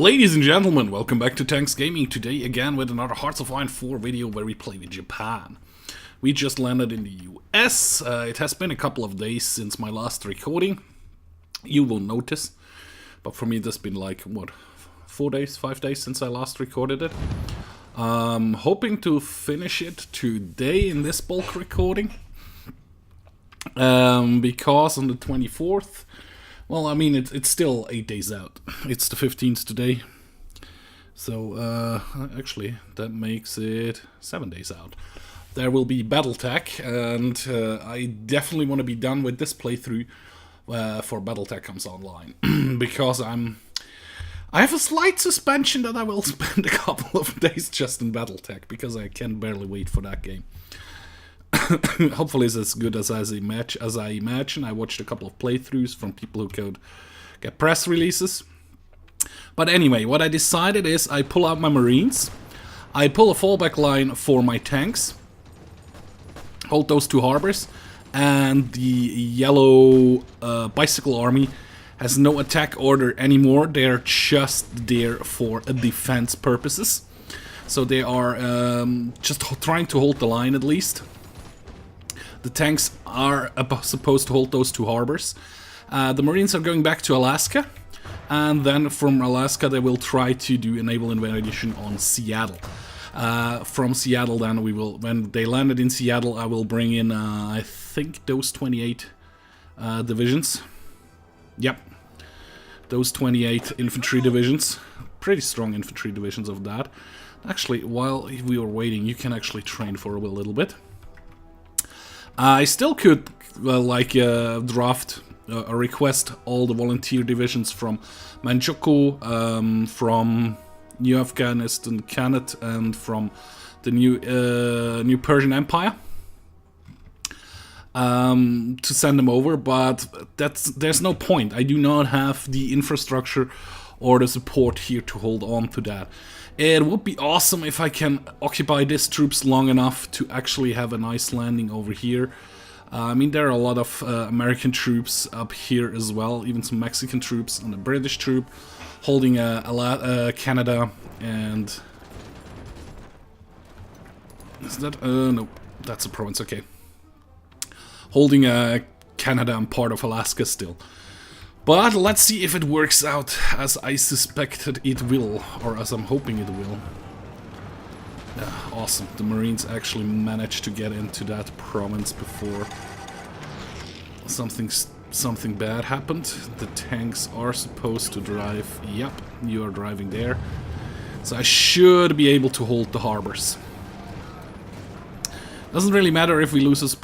Ladies and gentlemen, welcome back to Tanks Gaming. Today again with another Hearts of Iron 4 video where we play with Japan. We just landed in the US. It has been a couple of days since my last recording. You will notice. But for me it has been like, what, 4 days, 5 days since I last recorded it. Hoping to finish it today in this bulk recording. Because on the 24th... Well, I mean, it's still 8 days out. It's the 15th today. So, actually, that makes it 7 days out. There will be Battletech, and I definitely want to be done with this playthrough before Battletech comes online. Because I have a slight suspension that I will spend a couple of days just in Battletech, because I can barely wait for that game. Hopefully it's as good as I imagine. I watched a couple of playthroughs from people who could get press releases. But anyway, what I decided is I pull out my Marines, I pull a fallback line for my tanks, hold those two harbors, and the yellow bicycle army has no attack order anymore. They're just there for defense purposes. So they are just trying to hold the line at least. The tanks are supposed to hold those two harbors. The Marines are going back to Alaska, and then from Alaska they will try to do a naval invasion on Seattle. From Seattle, then we will, when they landed in Seattle, I will bring in, I think, those 28 divisions. Yep, those 28 infantry divisions. Pretty strong infantry divisions of that. Actually, while we were waiting, you can actually train for a little bit. I still could, draft or request all the volunteer divisions from Manchukuo, from New Afghanistan, Khanate, and from the new Persian Empire to send them over, but there's no point. I do not have the infrastructure or the support here to hold on to that. It would be awesome if I can occupy these troops long enough to actually have a nice landing over here. I mean, there are a lot of American troops up here as well, even some Mexican troops and a British troop holding Canada and... Is that... no, that's a province, okay. Holding Canada and part of Alaska still. But let's see if it works out as I suspected it will, or as I'm hoping it will. Awesome, the Marines actually managed to get into that province before something bad happened. The tanks are supposed to drive. Yep, you are driving there. So I should be able to hold the harbors. Doesn't really matter if we lose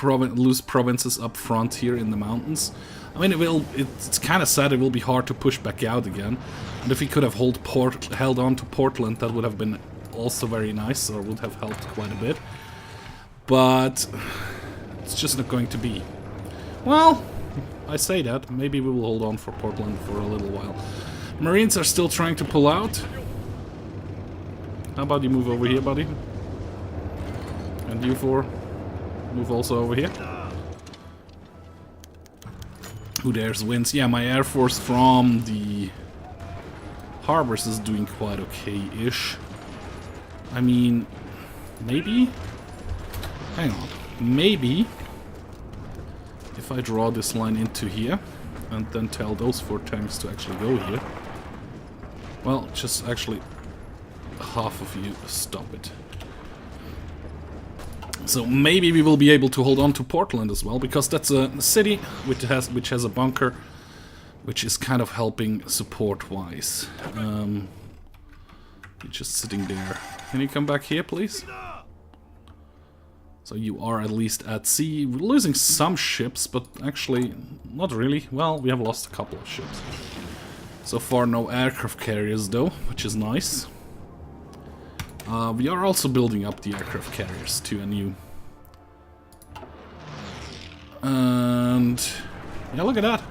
provinces up front here in the mountains. I mean, it's kind of sad. It will be hard to push back out again. And if we could have held on to Portland, that would have been also very nice, or would have helped quite a bit. But it's just not going to be. Well, I say that. Maybe we will hold on for Portland for a little while. Marines are still trying to pull out. How about you move over here, buddy? And you four, move also over here. Who dares wins? Yeah, my Air Force from the harbors is doing quite okay-ish. I mean, maybe? Hang on. Maybe if I draw this line into here and then tell those 4 tanks to actually go here. Well, just actually half of you stop it. So maybe we will be able to hold on to Portland as well, because that's a city which has a bunker, which is kind of helping support-wise. You're just sitting there. Can you come back here, please? So you are at least at sea. We're losing some ships, but actually not really. Well, we have lost a couple of ships. So far, no aircraft carriers though, which is nice. We are also building up the aircraft carriers to a new... And... yeah, look at that!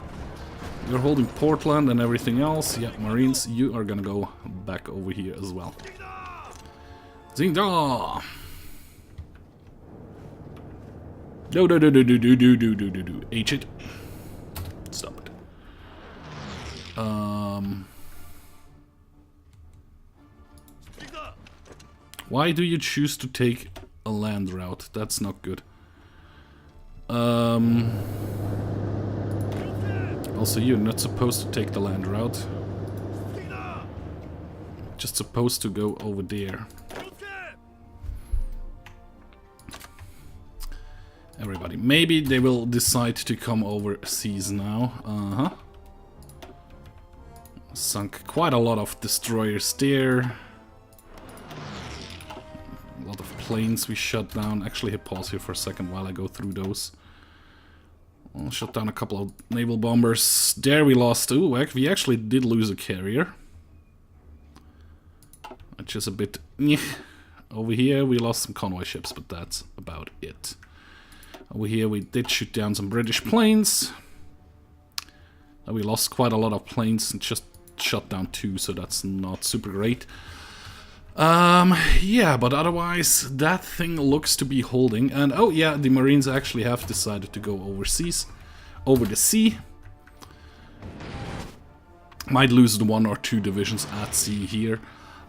You're holding Portland and everything else. Yeah, Marines, you are gonna go back over here as well. Zingda! Do. H it. Stop it. Why do you choose to take a land route? That's not good. Also, you're not supposed to take the land route. Just supposed to go over there. Everybody. Maybe they will decide to come overseas now. Sunk quite a lot of destroyers there. A lot of planes we shut down. Actually, hit pause here for a second while I go through those. I'll shut down a couple of naval bombers. There we lost. Ooh, we actually did lose a carrier. Which is a bit... Over here we lost some convoy ships, but that's about it. Over here we did shoot down some British planes. We lost quite a lot of planes and just shut down 2, so that's not super great. Yeah, but otherwise that thing looks to be holding. And oh yeah, the Marines actually have decided to go overseas, over the sea. Might lose the 1 or 2 divisions at sea here.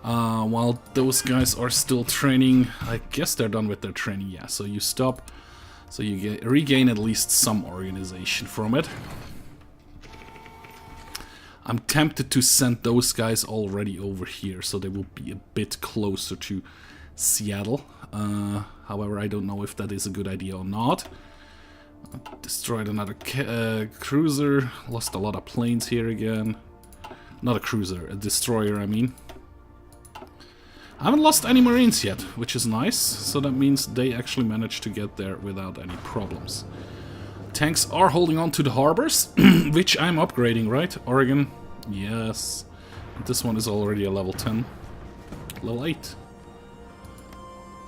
While those guys are still training, I guess they're done with their training, yeah, so you stop, so you regain at least some organization from it. I'm tempted to send those guys already over here, so they will be a bit closer to Seattle. However, I don't know if that is a good idea or not. Destroyed another cruiser, lost a lot of planes here again. Not a cruiser, a destroyer, I mean. I haven't lost any Marines yet, which is nice, so that means they actually managed to get there without any problems. Tanks are holding on to the harbors, which I'm upgrading, right? Oregon, yes. This one is already a level 10. Level 8.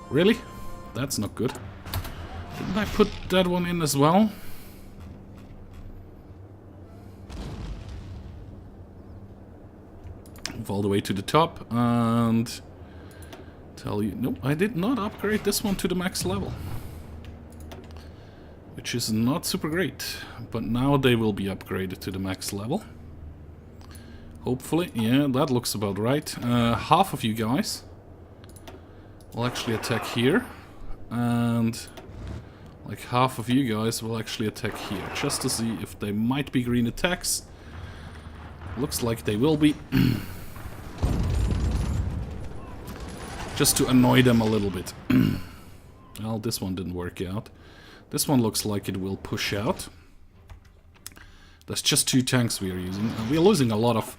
Really? That's not good. Didn't I put that one in as well? Move all the way to the top and... tell you, nope, I did not upgrade this one to the max level. Which is not super great, but now they will be upgraded to the max level. Hopefully, yeah, that looks about right. Half of you guys will actually attack here, and like half of you guys will actually attack here, just to see if they might be green attacks. Looks like they will be. Just to annoy them a little bit. Well, this one didn't work out. This one looks like it will push out. That's just 2 tanks we are using. We are losing a lot of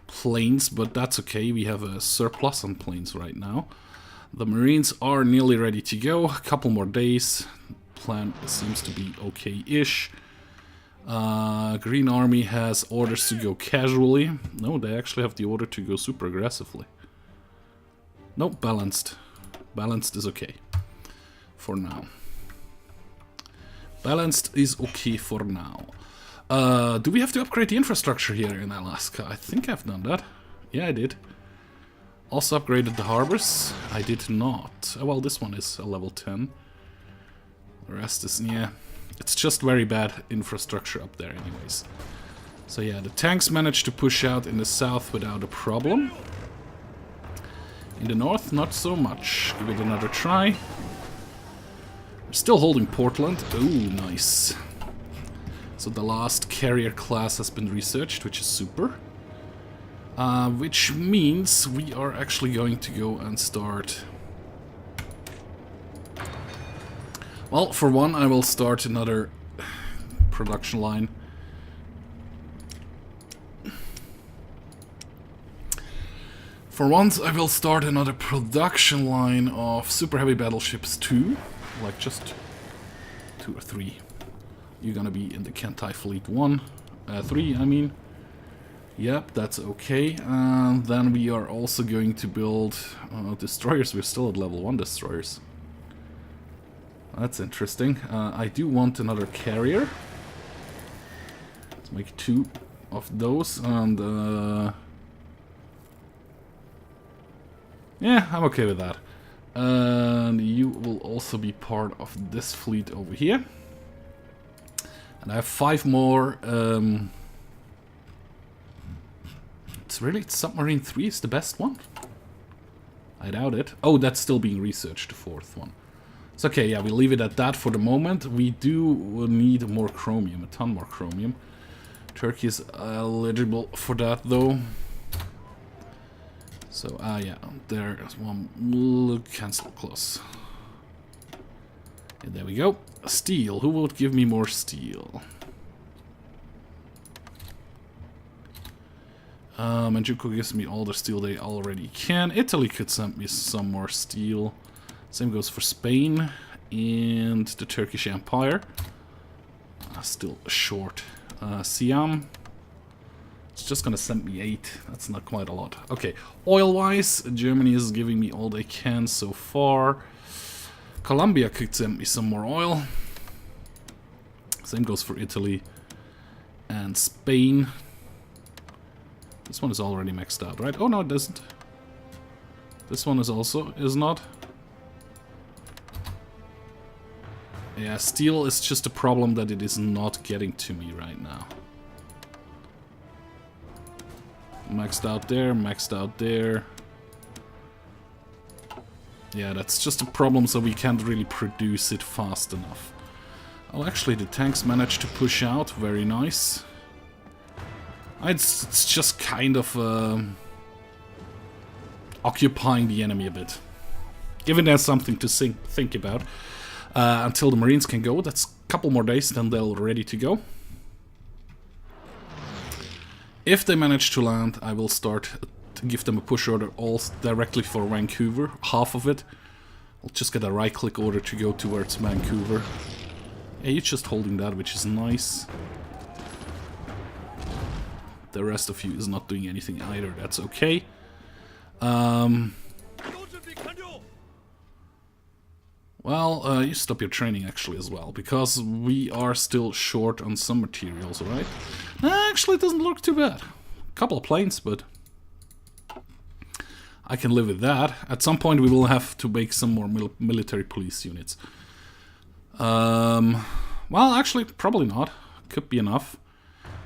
planes, but that's okay. We have a surplus on planes right now. The Marines are nearly ready to go. A couple more days. Plan seems to be okay-ish. Green Army has orders to go casually. No, they actually have the order to go super aggressively. Nope, balanced. Balanced is okay. For now. Balanced is okay for now. Do we have to upgrade the infrastructure here in Alaska? I think I've done that. Yeah, I did. Also upgraded the harbors. I did not. Oh, well, this one is a level 10. The rest is, yeah. It's just very bad infrastructure up there anyways. So yeah, the tanks managed to push out in the south without a problem. In the north, not so much. Give it another try. We're still holding Portland. Ooh, nice. So the last carrier class has been researched, which is super. Which means we are actually going to go and start... Well, for one, I will start another production line. For once, I will start another production line of super heavy battleships 2, like just 2 or 3. You're gonna be in the Kentai Fleet 3, I mean. Yep, that's okay. And then we are also going to build destroyers. We're still at level 1 destroyers. That's interesting. I do want another carrier. Let's make 2 of those, and yeah, I'm okay with that. And you will also be part of this fleet over here. And I have 5 more. It's really, Submarine 3 is the best one. I doubt it. Oh, that's still being researched, the fourth one. It's okay, yeah, we'll leave it at that for the moment. We do need more chromium, a ton more chromium. Turkey is eligible for that, though. So, yeah, there's one. Cancel clause. And there we go. Steel. Who would give me more steel? Manchukuo gives me all the steel they already can. Italy could send me some more steel. Same goes for Spain and the Turkish Empire. Still short. Siam. It's just gonna send me 8. That's not quite a lot. Okay, oil-wise, Germany is giving me all they can so far. Colombia could send me some more oil. Same goes for Italy and Spain. This one is already maxed out, right? Oh no, it doesn't. This one is not. Yeah, steel is just a problem that it is not getting to me right now. Maxed out there, maxed out there. Yeah, that's just a problem, so we can't really produce it fast enough. Oh, actually, the tanks managed to push out. Very nice. It's just kind of occupying the enemy a bit. Giving them something to think about. Until the Marines can go. That's a couple more days, then they're ready to go. If they manage to land, I will start to give them a push order all directly for Vancouver. Half of it. I'll just get a right-click order to go towards Vancouver. Yeah, you're just holding that, which is nice. The rest of you is not doing anything either. That's okay. Well, you stop your training actually as well, because we are still short on some materials, right? Actually, it doesn't look too bad. A couple of planes, but I can live with that. At some point we will have to make some more military police units. Well, actually, probably not. Could be enough.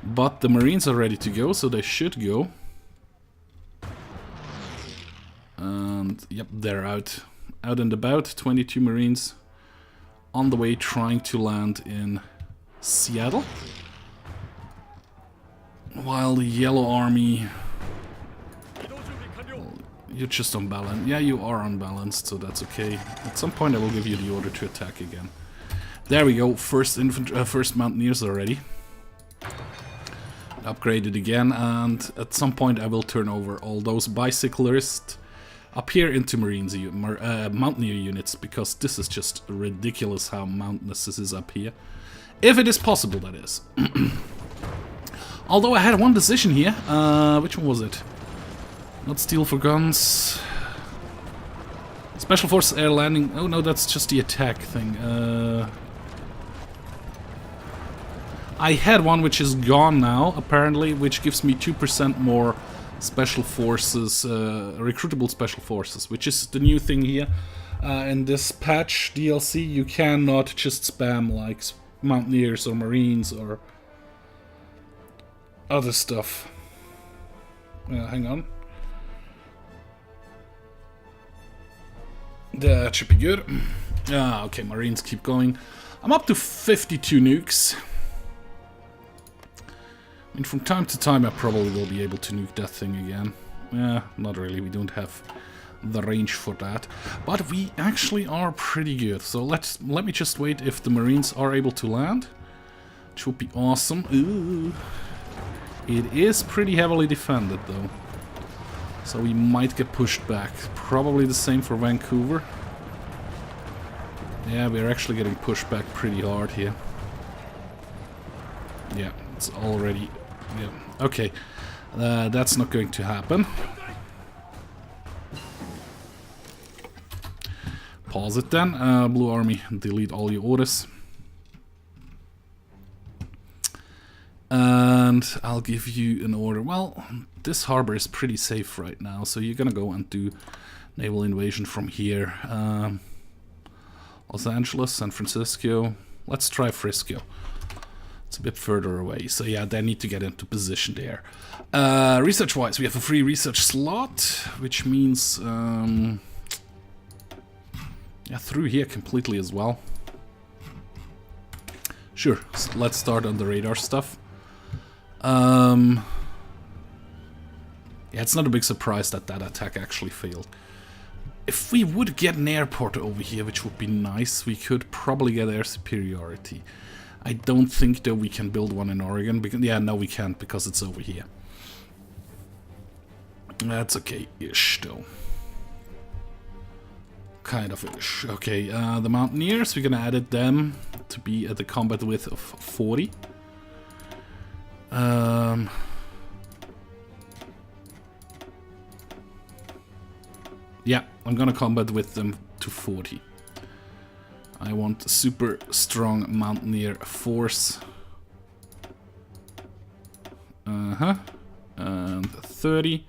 But the Marines are ready to go, so they should go. And, yep, they're out. Out and about, 22 Marines on the way trying to land in Seattle. While the Yellow Army... You're just unbalanced. Yeah, you are unbalanced, so that's okay. At some point I will give you the order to attack again. There we go, first Mountaineers are ready. Upgraded again, and at some point I will turn over all those bicyclists up here into Mountaineer units, because this is just ridiculous how mountainous this is up here. If it is possible, that is. Although I had one decision here. Which one was it? Not steel for guns. Special Forces air landing. Oh no, that's just the attack thing. I had one which is gone now, apparently, which gives me 2% more Special Forces, recruitable Special Forces, which is the new thing here. In this patch DLC, you cannot just spam like Mountaineers or Marines or other stuff. Hang on. That should be good. Okay, Marines keep going. I'm up to 52 nukes. And from time to time I probably will be able to nuke that thing again. Yeah, not really, we don't have the range for that. But we actually are pretty good. So let me just wait if the Marines are able to land. Which would be awesome. Ooh. It is pretty heavily defended though. So we might get pushed back. Probably the same for Vancouver. Yeah, we're actually getting pushed back pretty hard here. Yeah, it's already... Yeah, okay. That's not going to happen. Pause it then. Blue Army, delete all your orders. And I'll give you an order. Well, this harbor is pretty safe right now, so you're gonna go and do naval invasion from here. Los Angeles, San Francisco. Let's try Frisco. It's a bit further away, so yeah, they need to get into position there. Research-wise, we have a free research slot, which means Yeah, through here completely as well. Sure, so let's start on the radar stuff. Yeah, it's not a big surprise that that attack actually failed. If we would get an airport over here, which would be nice, we could probably get air superiority. I don't think that we can build one in Oregon, because, yeah, no we can't, because it's over here. That's okay-ish, though. Kind of ish. Okay, the Mountaineers, we're gonna edit them to be at the combat width of 40. Yeah, I'm gonna combat with them to 40. I want a super strong Mountaineer force. And 30.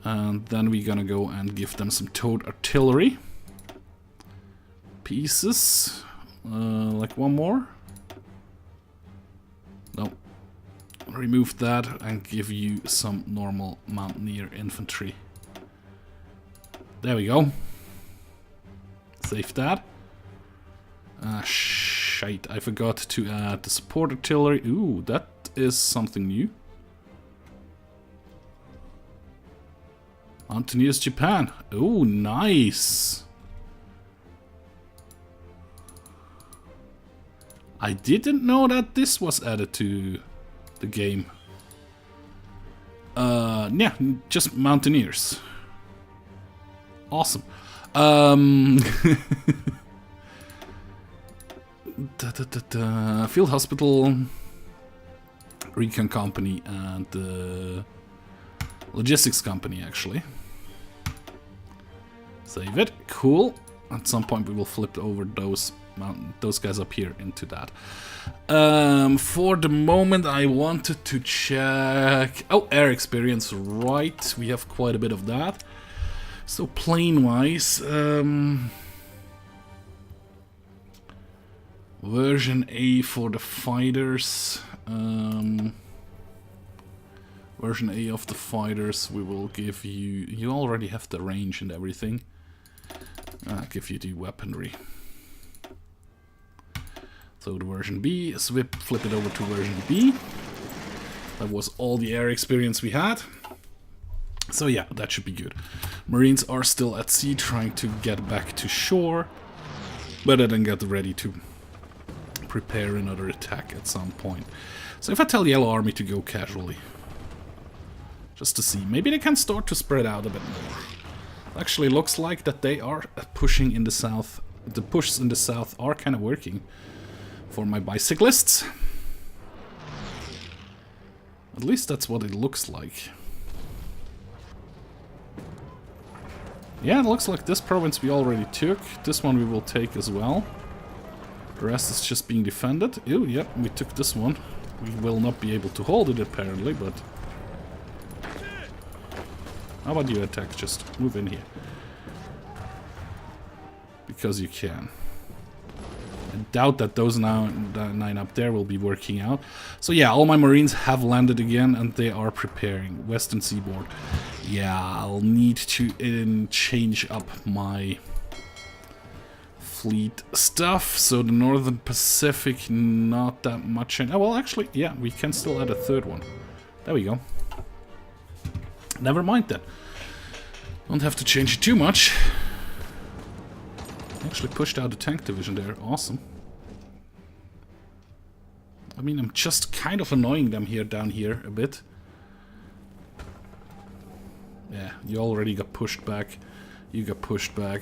And then we're gonna go and give them some towed artillery pieces. Like one more. No. Remove that and give you some normal Mountaineer infantry. There we go. Save that. Shite, I forgot to add the support artillery. Ooh, that is something new. Mountaineers Japan. Oh, nice. I didn't know that this was added to the game. Yeah, just Mountaineers. Awesome. Field Hospital, Recon Company, and Logistics Company, actually. Save it. Cool. At some point we will flip over those guys up here into that. For the moment I wanted to check... Oh, air experience, right. We have quite a bit of that. So plane-wise... version A for the fighters. Version A of the fighters, we will give you... You already have the range and everything. I'll give you the weaponry. So the version B, flip it over to version B. That was all the air experience we had. So yeah, that should be good. Marines are still at sea trying to get back to shore. But I then get ready to prepare another attack at some point. So if I tell Yellow Army to go casually, just to see, maybe they can start to spread out a bit more. Actually looks like that they are pushing in the south. The pushes in the south are kind of working for my bicyclists. At least that's what it looks like. Yeah, it looks like this province we already took. This one we will take as well. The rest is just being defended. Oh, yeah, we took this one. We will not be able to hold it apparently, but... How about you attack? Just move in here. Because you can. I doubt that those 9 up there will be working out. So yeah, all my Marines have landed again and they are preparing. Western Seaboard. Yeah, I'll need to change up my fleet stuff. So the Northern Pacific, not that much. Oh, well, actually, yeah, we can still add a third one. There we go. Never mind then. Don't have to change it too much. Actually pushed out the tank division there. Awesome. I mean, I'm just kind of annoying them here down here a bit. Yeah, you already got pushed back. You got pushed back.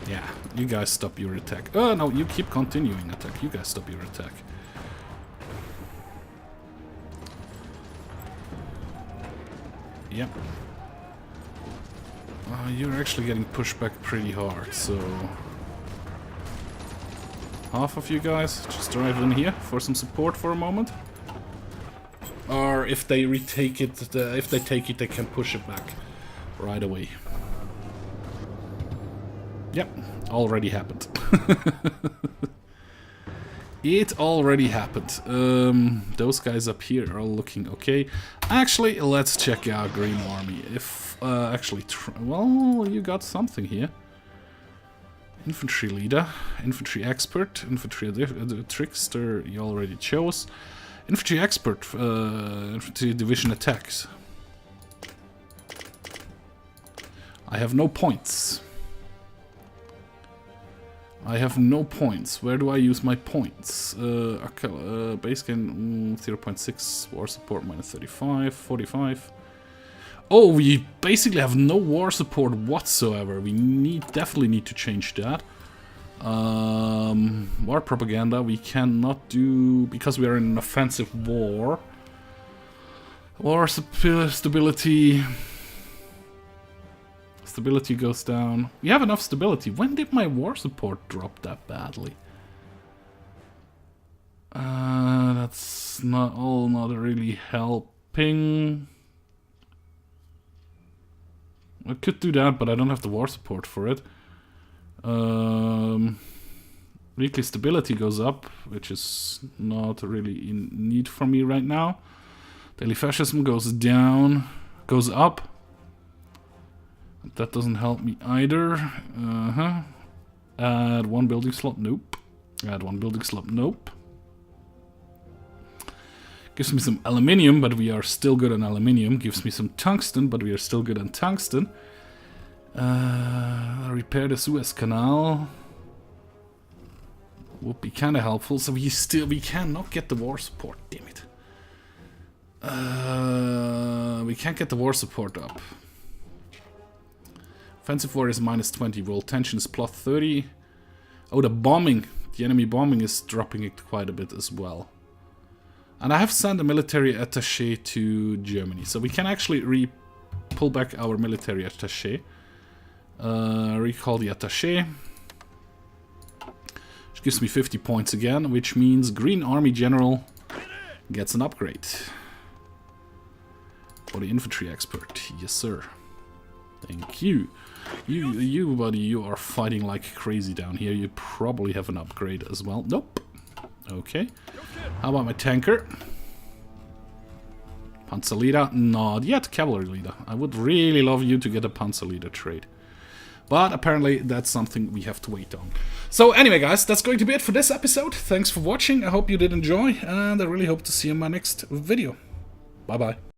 Yeah, you guys stop your attack. Oh, no, you keep continuing attack. You guys stop your attack. Yep. You're actually getting pushed back pretty hard, so... Half of you guys just drive in here for some support for a moment. Or if they retake it, if they take it, they can push it back right away. Yep, already happened. It already happened. Those guys up here are all looking okay. Actually, let's check out Green Army. If, well, you got something here. Infantry leader, infantry expert, infantry trickster, you already chose. Infantry expert, infantry division attacks. I have no points. I have no points. Where do I use my points? Base gain 0.6, war support minus 35, 45. Oh, we basically have no war support whatsoever. We definitely need to change that. War propaganda we cannot do because we are in an offensive war. War stability. Stability goes down. We have enough stability. When did my war support drop that badly? That's not really helping. I could do that, but I don't have the war support for it. Weekly stability goes up, which is not really in need for me right now. Daily fascism goes down, goes up. That doesn't help me either. Add one building slot, nope. Add one building slot, nope. Gives me some aluminium, but we are still good on aluminium. Gives me some tungsten, but we are still good on tungsten. Repair the Suez Canal. Would be kind of helpful. So we cannot get the war support. Damn it. We can't get the war support up. Offensive war is minus 20. World tension is plus 30. Oh, the bombing. The enemy bombing is dropping it quite a bit as well. And I have sent a military attaché to Germany. So we can actually pull back our military attaché. Recall the attaché. Which gives me 50 points again. Which means Green Army General gets an upgrade. For the infantry expert. Yes, sir. Thank you. You, buddy, you are fighting like crazy down here. You probably have an upgrade as well. Nope. Okay. How about my tanker? Panzer leader? Not yet. Cavalry leader. I would really love you to get a Panzer leader trade. But apparently that's something we have to wait on. So anyway, guys, that's going to be it for this episode. Thanks for watching. I hope you did enjoy. And I really hope to see you in my next video. Bye-bye.